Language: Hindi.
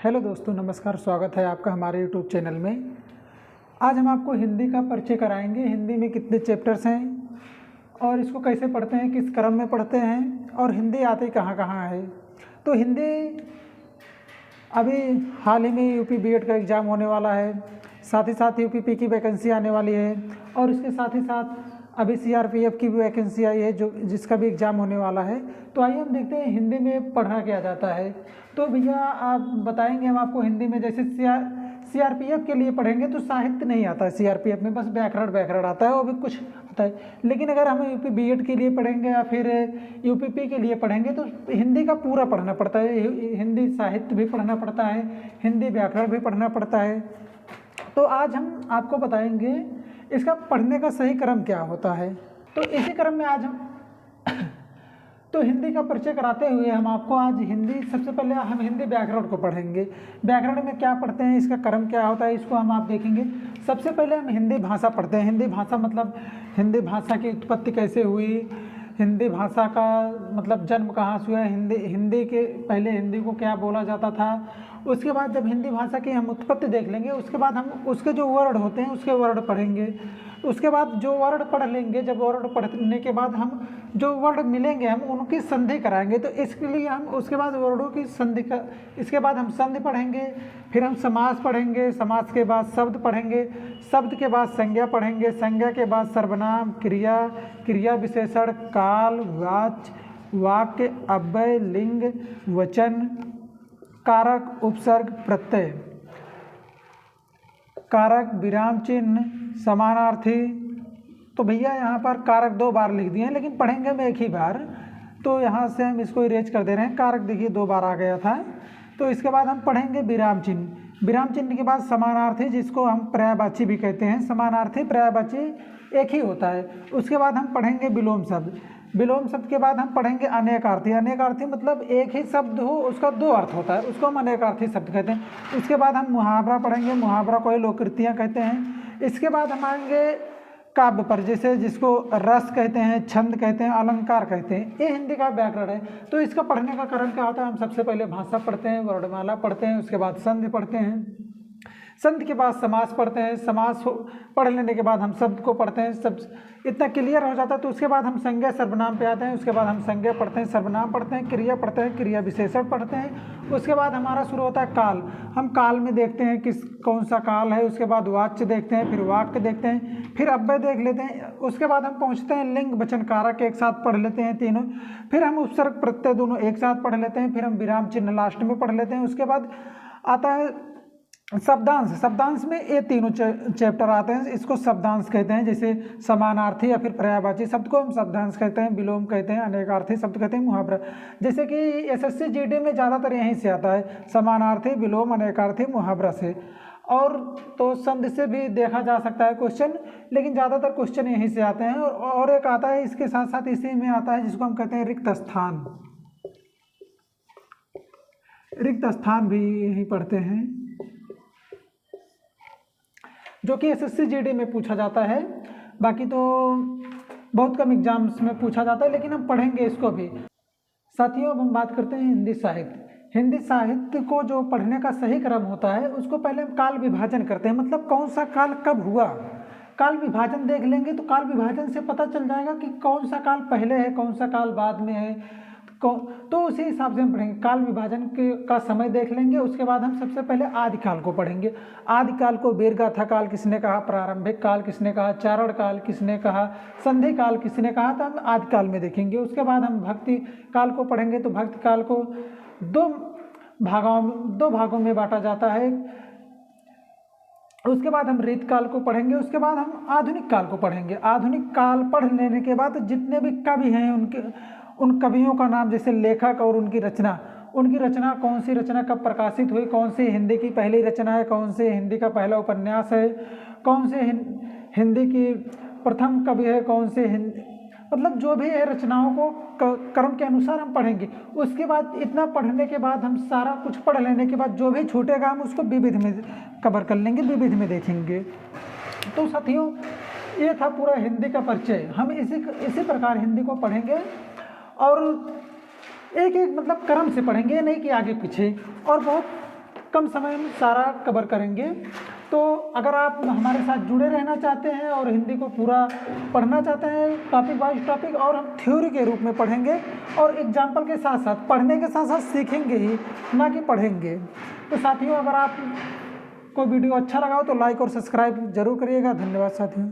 हेलो दोस्तों, नमस्कार। स्वागत है आपका हमारे यूट्यूब चैनल में। आज हम आपको हिंदी का परिचय कराएंगे। हिंदी में कितने चैप्टर्स हैं और इसको कैसे पढ़ते हैं, किस क्रम में पढ़ते हैं और हिंदी आती कहाँ कहाँ है। तो हिंदी अभी हाल ही में यूपी बीएड का एग्ज़ाम होने वाला है, साथ ही साथ यूपीपी की वैकेंसी आने वाली है और इसके साथ ही साथ अभी सीआरपीएफ की भी वैकेंसी आई है जिसका भी एग्ज़ाम होने वाला है। तो आइए हम देखते हैं हिंदी में पढ़ना क्या जाता है। तो भैया आप बताएंगे हम आपको हिंदी में, जैसे सीआरपीएफ के लिए पढ़ेंगे तो साहित्य नहीं आता है, सीआरपीएफ में बस व्याकरण आता है और भी कुछ आता है। लेकिन अगर हम यूपी बीएड के लिए पढ़ेंगे या फिर यूपीपी के लिए पढ़ेंगे तो हिंदी का पूरा पढ़ना पड़ता है। हिंदी साहित्य भी पढ़ना पड़ता है, हिंदी व्याकरण भी पढ़ना पड़ता है। तो आज हम आपको बताएंगे इसका पढ़ने का सही क्रम क्या होता है। तो इसी क्रम में आज हम तो हिंदी का परिचय कराते हुए हम आपको आज सबसे पहले हम हिंदी व्याकरण को पढ़ेंगे। व्याकरण में क्या पढ़ते हैं, इसका क्रम क्या होता है, इसको हम आप देखेंगे। सबसे पहले हम हिंदी भाषा पढ़ते हैं। हिंदी भाषा मतलब हिंदी भाषा की उत्पत्ति कैसे हुई, हिंदी भाषा का मतलब जन्म कहाँ से हुआ, हिंदी के पहले हिंदी को क्या बोला जाता था। उसके बाद जब हिंदी भाषा की हम उत्पत्ति देख लेंगे, उसके बाद हम उसके जो वर्ड होते हैं उसके वर्ड पढ़ेंगे। उसके बाद जो वर्ड पढ़ लेंगे, जब वर्ड पढ़ने के बाद हम जो वर्ड मिलेंगे हम उनकी संधि कराएंगे। तो इसके लिए हम उसके बाद वर्डों की संधि का इसके बाद हम संधि पढ़ेंगे, फिर हम समास पढ़ेंगे, समास के बाद शब्द पढ़ेंगे, शब्द के बाद संज्ञा पढ़ेंगे, संज्ञा के बाद सर्वनाम, क्रिया, क्रिया विशेषण, काल, वाच्य, वाक्य, अव्यय, लिंग, वचन, कारक, उपसर्ग, प्रत्यय, कारक, विराम चिन्ह, समानार्थी। तो भैया यहाँ पर कारक 2 बार लिख दिए हैं, लेकिन पढ़ेंगे हम एक ही बार, तो यहाँ से हम इसको इरेज कर दे रहे हैं। कारक देखिए 2 बार आ गया था। तो इसके बाद हम पढ़ेंगे विराम चिन्ह। विराम चिन्ह के बाद समानार्थी, जिसको हम पर्यायवाची भी कहते हैं। समानार्थी पर्यायवाची एक ही होता है। उसके बाद हम पढ़ेंगे विलोम शब्द। विलोम शब्द के बाद हम पढ़ेंगे अनेकार्थी। अनेकार्थी मतलब एक ही शब्द हो उसका 2 अर्थ होता है, उसको हम अनेकार्थी शब्द कहते हैं। उसके बाद हम मुहावरा पढ़ेंगे। मुहावरा को लोककृतियाँ कहते हैं। इसके बाद हम आएंगे काव्य पर, जैसे जिसको रस कहते हैं, छंद कहते हैं, अलंकार कहते हैं। ये हिंदी का व्याकरण है। तो इसका पढ़ने का क्रम क्या होता है, हम सबसे पहले भाषा पढ़ते हैं, वर्णमाला पढ़ते हैं, उसके बाद संधि पढ़ते हैं, संधि के बाद समास पढ़ते हैं, समास पढ़ लेने के बाद हम शब्द को पढ़ते हैं। सब इतना क्लियर हो जाता है तो उसके बाद हम संज्ञा सर्वनाम पे आते हैं। उसके बाद हम संज्ञा पढ़ते हैं, सर्वनाम पढ़ते हैं, क्रिया पढ़ते हैं, क्रिया विशेषण पढ़ते हैं। उसके बाद हमारा शुरू होता है काल। हम काल में देखते हैं कौन सा काल है। उसके बाद वाच्य देखते हैं, फिर वाक्य देखते हैं, फिर अव्यय देख लेते हैं। उसके बाद हम पहुँचते हैं लिंग, वचन, कारक एक साथ पढ़ लेते हैं तीनों। फिर हम उपसर्ग, प्रत्यय दोनों एक साथ पढ़ लेते हैं। फिर हम विराम चिन्ह लास्ट में पढ़ लेते हैं। उसके बाद आता है शब्दांश। शब्दांश में ये तीनों चैप्टर आते हैं, इसको शब्दांश कहते हैं। जैसे समानार्थी या फिर पर्यायवाची शब्द को हम शब्दांश कहते हैं, विलोम कहते हैं, अनेकार्थी शब्द कहते हैं, मुहावरा। जैसे कि एसएससी जीडी में ज़्यादातर यहीं से आता है, समानार्थी, विलोम, अनेकार्थी, मुहावरा से। और तो संधि से भी देखा जा सकता है क्वेश्चन, लेकिन ज़्यादातर क्वेश्चन यहीं से आते हैं। और एक आता है इसके साथ साथ इसी में आता है जिसको हम कहते हैं रिक्त स्थान। रिक्त स्थान भी यहीं पढ़ते हैं, जो कि एसएससी जीडी में पूछा जाता है। बाकी तो बहुत कम एग्जाम्स में पूछा जाता है, लेकिन हम पढ़ेंगे इसको भी। साथियों, अब हम बात करते हैं हिंदी साहित्य। हिंदी साहित्य को जो पढ़ने का सही क्रम होता है, उसको पहले हम काल विभाजन करते हैं। मतलब कौन सा काल कब हुआ, काल विभाजन देख लेंगे तो काल विभाजन से पता चल जाएगा कि कौन सा काल पहले है, कौन सा काल बाद में है। तो उसी हिसाब से हम पढ़ेंगे। काल विभाजन का समय देख लेंगे। उसके बाद हम सबसे पहले आदिकाल को पढ़ेंगे। आदिकाल को वीरगाथा काल किसने कहा, प्रारंभिक काल किसने कहा, चारण काल किसने कहा, संधि काल किसने कहा, तो हम आदिकाल में देखेंगे। उसके बाद हम भक्ति काल को पढ़ेंगे। तो भक्ति काल को दो भागों में बांटा जाता है। उसके बाद हम रीतकाल को पढ़ेंगे। उसके बाद हम आधुनिक काल को पढ़ेंगे। आधुनिक काल पढ़ लेने के बाद जितने भी कवि हैं उन कवियों का नाम, जैसे लेखक और उनकी रचना कौन सी रचना कब प्रकाशित हुई, कौन सी हिंदी की पहली रचना है, कौन से हिंदी का पहला उपन्यास है, कौन से हिंदी की प्रथम कवि है, कौन से मतलब जो भी है रचनाओं को क्रम के अनुसार हम पढ़ेंगे। उसके बाद इतना पढ़ने के बाद हम सारा कुछ पढ़ लेने के बाद जो भी छूटेगा हम उसको विविध में कवर कर लेंगे, विविध में देखेंगे। तो साथियों, ये था पूरा हिंदी का परिचय। हम इसी प्रकार हिंदी को पढ़ेंगे और एक एक मतलब क्रम से पढ़ेंगे, नहीं कि आगे पीछे। और बहुत कम समय में सारा कवर करेंगे। तो अगर आप हमारे साथ जुड़े रहना चाहते हैं और हिंदी को पूरा पढ़ना चाहते हैं टॉपिक वाइज टॉपिक, और हम थ्योरी के रूप में पढ़ेंगे और एग्जाम्पल के साथ साथ पढ़ने के साथ साथ सीखेंगे ही, ना कि पढ़ेंगे। तो साथियों, अगर आप को वीडियो अच्छा लगा हो तो लाइक और सब्सक्राइब जरूर करिएगा। धन्यवाद साथियों।